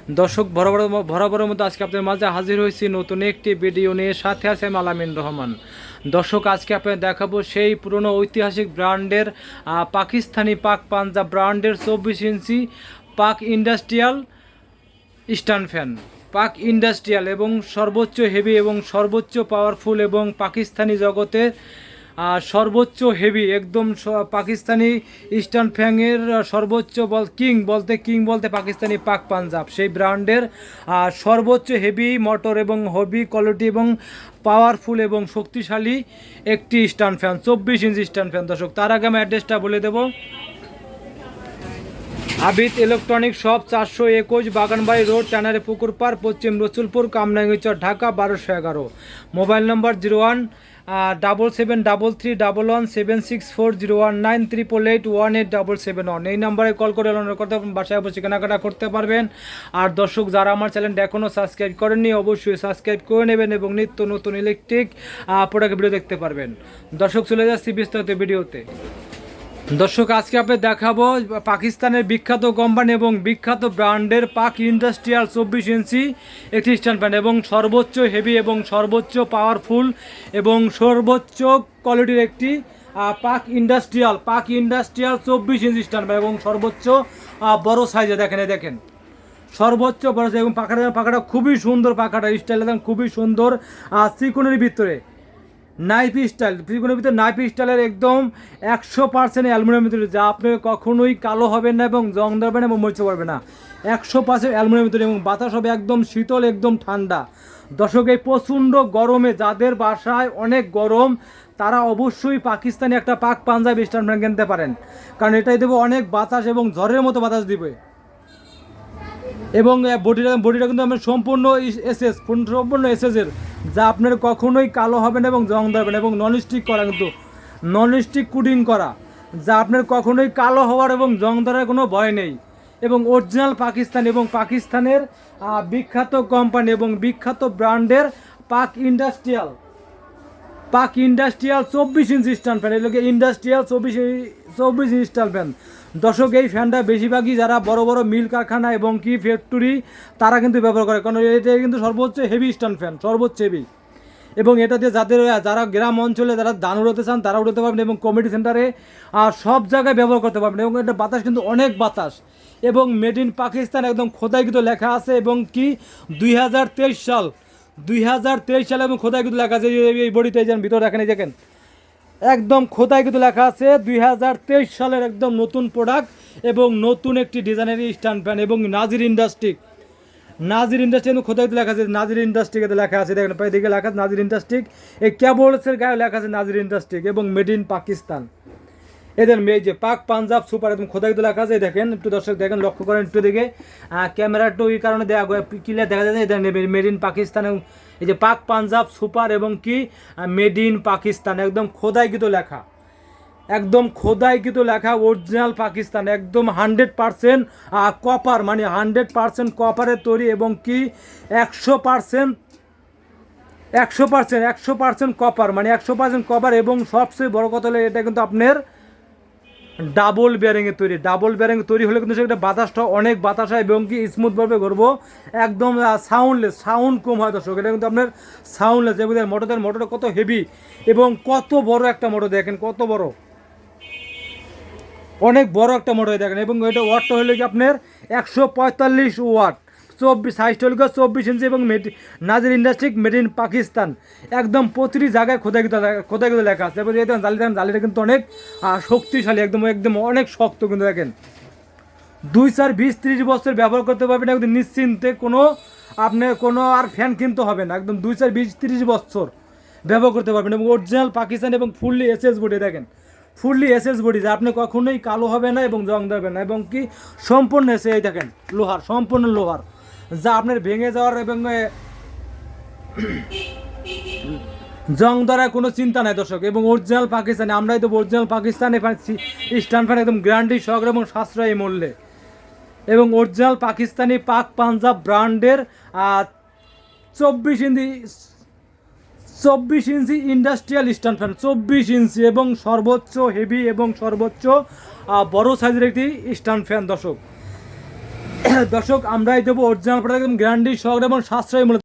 দর্শক বরাবরের মতো আজকে আপনাদের মাঝে হাজির হয়েছি নতুন একটি ভিডিও নিয়ে, সাথে আছে আলামিন রহমান। দর্শক আজকে আপনাদের দেখাবো সেই পুরনো ঐতিহাসিক ব্র্যান্ডের পাকিস্তানি পাক পাঞ্জাব ব্র্যান্ডের 24 ইঞ্চি পাক ইন্ডাস্ট্রিয়াল স্ট্যান্ড ফ্যান। পাক ইন্ডাস্ট্রিয়াল এবং সর্বোচ্চ হেভি এবং সর্বোচ্চ পাওয়ারফুল এবং পাকিস্তানি জগতের সর্বোচ্চ হেভি একদম পাকিস্তানি স্ট্যান্ড ফ্যানের সর্বোচ্চ কিং বলতে পাকিস্তানি পাক পাঞ্জাব সেই ব্র্যান্ডের সর্বোচ্চ হেভি মোটর এবং হেভি কোয়ালিটি এবং পাওয়ারফুল এবং শক্তিশালী একটি stand fan, 24 inch stand fan. দর্শক তার আগে আমি অ্যাড্রেসটা বলে দেবো। Abid electronic shop, 421 Baganbari road, tannery Pukur Par, Paschim Rasulpur, Kamrangirchar, Dhaka 1211। Mobile number 01773317640193881877 এই নাম্বারে কল করে করতে বাসায় বসে কেনাকাটা করতে পারবেন। আর দর্শক যারা আমার চ্যানেলটা এখনও সাবস্ক্রাইব করেননি অবশ্যই সাবস্ক্রাইব করে নেবেন এবং নিত্য নতুন ইলেকট্রিক প্রোডাক্ট ভিডিও দেখতে পারবেন। দর্শক চলে যাচ্ছি বিস্তারিত ভিডিওতে। দর্শক আজকে আপনি দেখাবো পাকিস্তানের বিখ্যাত কোম্পানি এবং বিখ্যাত ব্র্যান্ডের পাক ইন্ডাস্ট্রিয়াল 24 ইঞ্চি একটি স্ট্যান্ড ফ্যান এবং সর্বোচ্চ হেভি এবং সর্বোচ্চ পাওয়ারফুল এবং সর্বোচ্চ কোয়ালিটির একটি পাক ইন্ডাস্ট্রিয়াল 24 ইঞ্চি স্ট্যান্ড ফ্যান এবং সর্বোচ্চ বড় সাইজে দেখেন সর্বোচ্চ বড় সাইজ এবং পাখাটা খুবই সুন্দর, পাখাটা স্টাইল একদম খুবই সুন্দর ত্রিকোণের ভিতরে নাইপি স্টাইল, ত্রিকোণের ভিতরে নাইপি স্টাইলের একদম 100% অ্যালুমিনিয়াম ভিতরে, যা আপনার কখনোই কালো হবে না এবং জং ধরবে না এবং মরচে পড়বে না। 100% অ্যালুমিনিয়াম ভিতরে এবং বাতাস হবে একদম শীতল একদম ঠান্ডা। দর্শক এই প্রচণ্ড গরমে যাদের বাসায় অনেক গরম তারা অবশ্যই পাকিস্তানি একটা পাক পাঞ্জাব স্ট্যান্ড ফ্যান কিনতে পারেন, কারণ এটাই দেবে অনেক বাতাস এবং ঝড়ের মতো বাতাস দিবে এবং বডিটা কিন্তু আমার সম্পূর্ণ এসএসের, যা আপনার কখনোই কালো হবে না এবং জং ধরবে না এবং ননস্টিক করা, কিন্তু ননস্টিক কুডিং করা, যা আপনার কখনোই কালো হওয়ার এবং জং ধরার কোনো ভয় নেই এবং অরিজিনাল পাকিস্তান এবং পাকিস্তানের বিখ্যাত কোম্পানি এবং বিখ্যাত ব্র্যান্ডের পাক ইন্ডাস্ট্রিয়াল 24 ইঞ্চি স্ট্যান্ড ফ্যান, এগুলোকে ইন্ডাস্ট্রিয়াল 24 ইঞ্চি স্ট্যান্ড ফ্যান। দর্শক এই ফ্যানটা বেশিরভাগই যারা বড় বড় মিল কারখানা এবং কি ফ্যাক্টরি তারা কিন্তু ব্যবহার করে, কারণ এটা কিন্তু সর্বোচ্চ হেভি স্ট্যান্ড ফ্যান, সর্বোচ্চ হেভি এবং এটাতে যারা গ্রাম অঞ্চলে যারা ধান উড়াতে চান তারা উড়াতে পারবেন এবং কমিটি সেন্টারে সব জায়গায় ব্যবহার করতে পারবেন এবং এটা বাতাস কিন্তু অনেক বাতাস এবং মেড ইন পাকিস্তান একদম খোদাইকৃত লেখা আছে এবং কি 2023 সাল এবং খোদাইকৃত লেখা আছে এই বডিতে যেন ভিতরে দেখেন একদম খোদাইকৃত লেখা আছে 2023 সালের একদম নতুন প্রোডাক্ট এবং নতুন একটি ডিজাইনের স্ট্যান্ড ফ্যান এবং নাজির ইন্ডাস্ট্রি এবং খোদাইকৃত লেখা আছে নাজির ইন্ডাস্ট্রিতে লেখা আছে, দেখেন প্রায় দিকে লেখা আছে নাজির ইন্ডাস্ট্রি, এই ক্যাবলসের গায়ে লেখা আছে নাজির ইন্ডাস্ট্রি এবং মেড ইন পাকিস্তান। এদের এই যে পাক পাঞ্জাব সুপার একদম খোদাইকৃত লেখা আছে, দেখেন একটু দর্শক দেখেন লক্ষ্য করেন একটু দিকে ক্যামেরা একটু এই কারণে ক্লিয়ার দেখা যায় এদের মেড ইন পাকিস্তান এবং এই যে পাক পাঞ্জাব সুপার এবং কি মেড ইন পাকিস্তান একদম খোদাইকৃত লেখা, একদম খোদাইকৃত লেখা অরিজিনাল পাকিস্তান একদম 100% কপার, মানে 100% কপারের তৈরি এবং কি 100% কপার, মানে 100% কপার এবং সবচেয়ে বড় কথা হলো এটা কিন্তু আপনার ডাবল বেয়ারিংয়ে তৈরি হলে কিন্তু সেটা বাতাসটা অনেক বাতাস হয় এবং কি স্মুথভাবে ঘুরবো একদম সাউন্ড কম হয়। দর্শক এটা কিন্তু আপনার সাউন্ডলেস এবং মোটরটা কত হেভি এবং কত বড় একটা মোটর, দেখেন কত বড়, অনেক বড় একটা মোটর দেখেন এবং এটা ওয়াটটা হলো কি আপনার 145 ওয়াট, 24 হলো 24 ইঞ্চি এবং নাজির ইন্ডাস্ট্রি মেড ইন পাকিস্তান একদম প্রতিটি জায়গায় খোদাইকৃত লেখা আছে এবং জালিটা কিন্তু অনেক শক্তিশালী একদম অনেক শক্ত, কিন্তু দেখেন 2, 4, 20, 30 বছর ব্যবহার করতে পারবেন একদম নিশ্চিন্তে, আপনার কোনো আর ফ্যান কিনতে হবে না, একদম 2, 4, 20, 30 বছর ব্যবহার করতে পারবেন এবং অরিজিনাল পাকিস্তান এবং ফুললি এসএস বডি, দেখেন ফুললি এসএস বডি, যা আপনি কখনোই কালো হবে না এবং জং ধরবে না এবং কি সম্পূর্ণ এই দেখেন সম্পূর্ণ লোহার, যা আপনার ভেঙে যাওয়ার এবং জং ধরার কোনো চিন্তা নাই দর্শক এবং অরিজিনাল পাকিস্তানি, আমরাই তো অরিজিনাল পাকিস্তানি স্ট্যান্ড ফ্যান একদম গ্যারান্টি সহকারে এবং সাশ্রয়ী মূল্যে এবং অরিজিনাল পাকিস্তানি পাক পাঞ্জাব ব্র্যান্ডের 24 ইঞ্চি ইন্ডাস্ট্রিয়াল স্ট্যান্ড ফ্যান, 24 ইঞ্চি এবং সর্বোচ্চ হেভি এবং সর্বোচ্চ বড় সাইজের একটি স্ট্যান্ড ফ্যান। দর্শক দর্শক আমরাই দেবো অরিজিনাল প্রোডাক্ট একদম গ্যারান্টি সহকারে এবং সাশ্রয়ী মূল্যে।